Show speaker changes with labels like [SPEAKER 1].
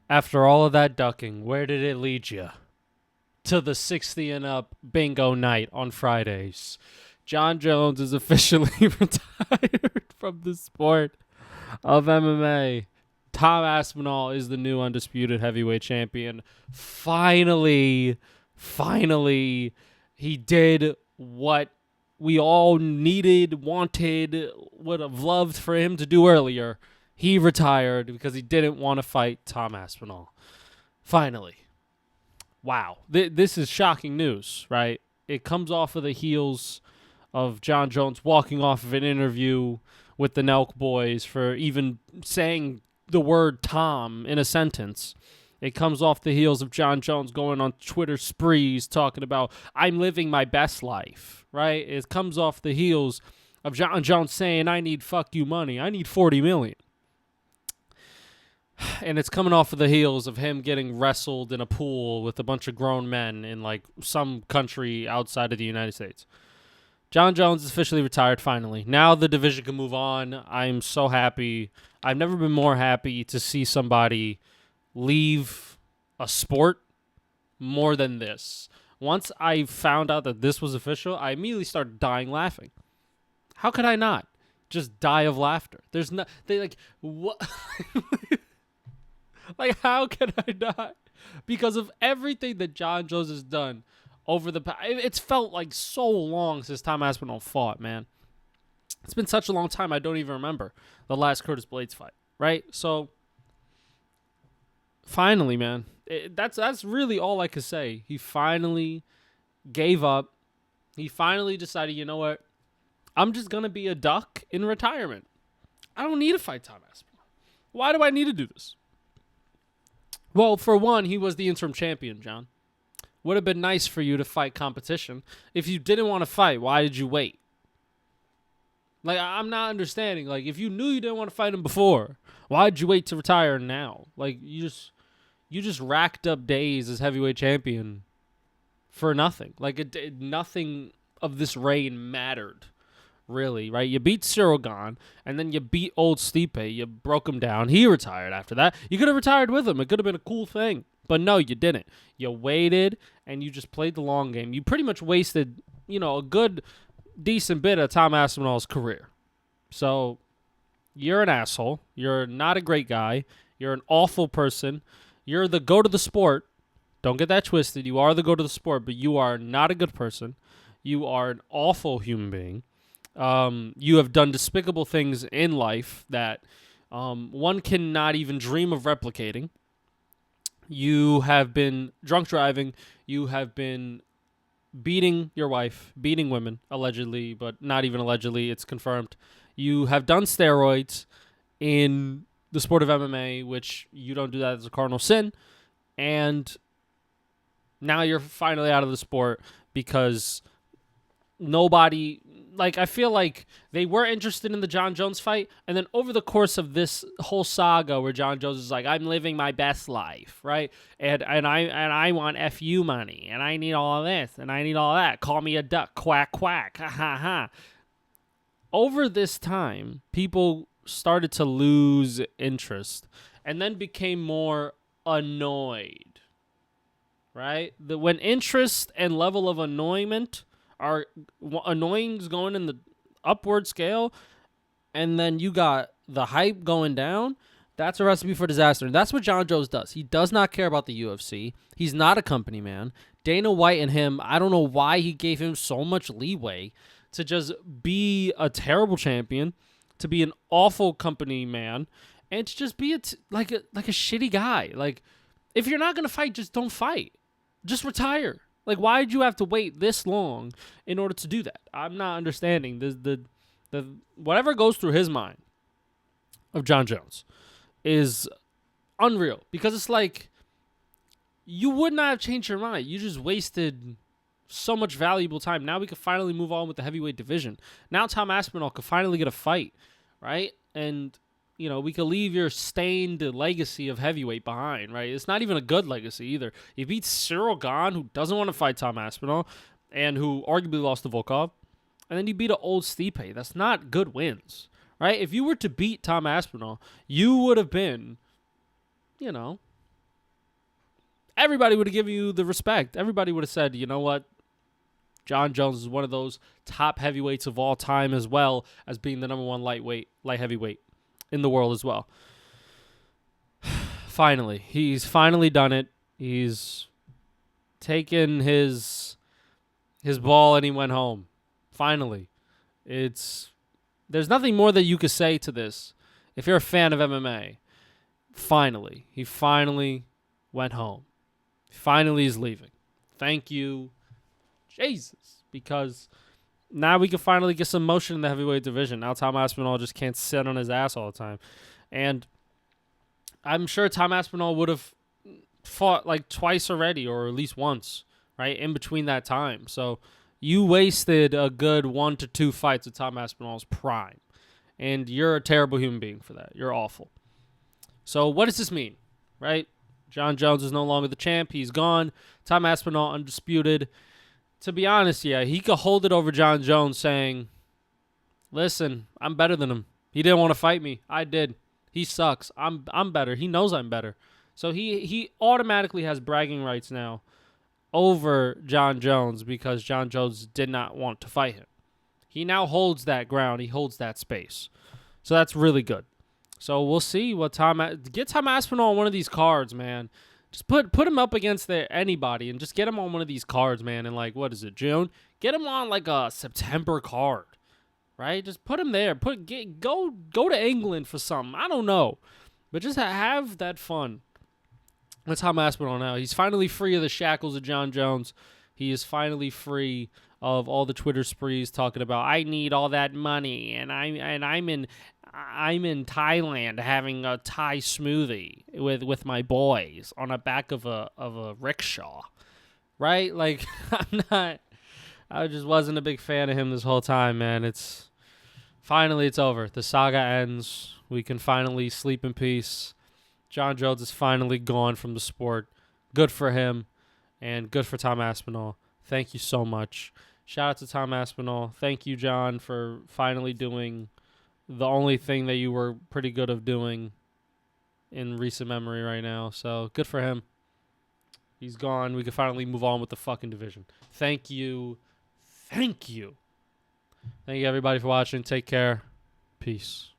[SPEAKER 1] After all of that ducking, where did it lead you? To the 60 and up bingo night on Fridays. John Jones is officially retired from the sport of MMA. Tom Aspinall is the new undisputed heavyweight champion. Finally, he did what we all needed, wanted, would have loved for him to do earlier. He retired because he didn't want to fight Tom Aspinall. Finally. Wow. This is shocking news, right? It comes off of the heels of John Jones walking off of an interview with the Nelk boys for even saying the word Tom in a sentence. It comes off the heels of John Jones going on Twitter sprees talking about, I'm living my best life, right? It comes off the heels of John Jones saying, I need fuck you money. I need $40 million. And it's coming off of the heels of him getting wrestled in a pool with a bunch of grown men in like some country outside of the United States. John Jones is officially retired finally. Now the division can move on. I'm so happy. I've never been more happy to see somebody leave a sport more than this. Once I found out that this was official, I immediately started dying laughing. How could I not just die of laughter? There's no, they like, what? Like, how can I not? Because of everything that John Jones has done over the past. It's felt like so long since Tom Aspinall fought, man. It's been such a long time, I don't even remember the last Curtis Blades fight, right? So, finally, man. That's really all I could say. He finally gave up. He finally decided, you know what? I'm just going to be a duck in retirement. I don't need to fight Tom Aspinall. Why do I need to do this? Well, for one, he was the interim champion, John. Would have been nice for you to fight competition. If you didn't want to fight, why did you wait? Like, I'm not understanding. Like, if you knew you didn't want to fight him before, why did you wait to retire now? Like, you just racked up days as heavyweight champion for nothing. Like, nothing of this reign mattered. Really, right? You beat Cyril Gane, and then you beat old Stipe. You broke him down. He retired after that. You could have retired with him. It could have been a cool thing. But no, you didn't. You waited, and you just played the long game. You pretty much wasted, a good, decent bit of Tom Aspinall's career. So, you're an asshole. You're not a great guy. You're an awful person. You're the goat of the sport. Don't get that twisted. You are the goat of the sport, but you are not a good person. You are an awful human being. You have done despicable things in life that one cannot even dream of replicating. You have been drunk driving. You have been beating your wife, beating women, allegedly, but not even allegedly. It's confirmed. You have done steroids in the sport of MMA, which you don't do that as a cardinal sin. And now you're finally out of the sport because nobody... Like, I feel like they were interested in the John Jones fight, and then over the course of this whole saga where John Jones is like, I'm living my best life, right? And I want FU money, and I need all of this, and I need all that. Call me a duck, quack, quack, ha, ha, ha. Over this time, people started to lose interest and then became more annoyed, right? When interest and level of annoyment are annoyings going in the upward scale, and then you got the hype going down, that's a recipe for disaster. And that's what John Jones does. He does not care about the UFC. He's not a company man. Dana White and him, I don't know why he gave him so much leeway to just be a terrible champion, to be an awful company man, and to just be like a shitty guy. Like, if you're not going to fight, just don't fight. Just retire. Like, why did you have to wait this long in order to do that? I'm not understanding the whatever goes through his mind of John Jones is unreal, because it's like you would not have changed your mind. You just wasted so much valuable time. Now we can finally move on with the heavyweight division. Now Tom Aspinall could finally get a fight, right? And we could leave your stained legacy of heavyweight behind, right? It's not even a good legacy either. You beat Cyril Gane, who doesn't want to fight Tom Aspinall, and who arguably lost to Volkov. And then you beat an old Stipe. That's not good wins, right? If you were to beat Tom Aspinall, you would have been, everybody would have given you the respect. Everybody would have said, you know what? John Jones is one of those top heavyweights of all time, as well as being the number one light heavyweight in the world as well. Finally. He's finally done it. He's taken his ball and he went home. Finally. There's nothing more that you could say to this. If you're a fan of MMA, finally. He finally went home. Finally is leaving. Thank you, Jesus. Because now we can finally get some motion in the heavyweight division. Now Tom Aspinall just can't sit on his ass all the time. And I'm sure Tom Aspinall would have fought like twice already, or at least once, right, in between that time. So you wasted a good 1 to 2 fights at Tom Aspinall's prime. And you're a terrible human being for that. You're awful. So what does this mean, right? John Jones is no longer the champ. He's gone. Tom Aspinall, undisputed. To be honest, yeah, he could hold it over John Jones saying, listen, I'm better than him. He didn't want to fight me. I did. He sucks. I'm better. He knows I'm better. So he automatically has bragging rights now over John Jones because John Jones did not want to fight him. He now holds that ground. He holds that space. So that's really good. So we'll see what get Tom Aspinall on one of these cards, man. Just put him up against anybody and just get him on one of these cards, man. And like, what is it, June? Get him on like a September card, right? Just put him there. Go to England for something. I don't know, but just have that fun. That's Tom Aspinall now. He's finally free of the shackles of John Jones. He is finally free of all the Twitter sprees talking about I need all that money and I'm in Thailand having a Thai smoothie with my boys on the back of a rickshaw, right? Like I just wasn't a big fan of him this whole time, man. Finally it's over. The saga ends. We can finally sleep in peace. John Jones is finally gone from the sport. Good for him, and good for Tom Aspinall. Thank you so much. Shout out to Tom Aspinall. Thank you, John, for finally doing the only thing that you were pretty good of doing in recent memory right now. So good for him. He's gone. We can finally move on with the fucking division. Thank you. Thank you. Thank you, everybody, for watching. Take care. Peace.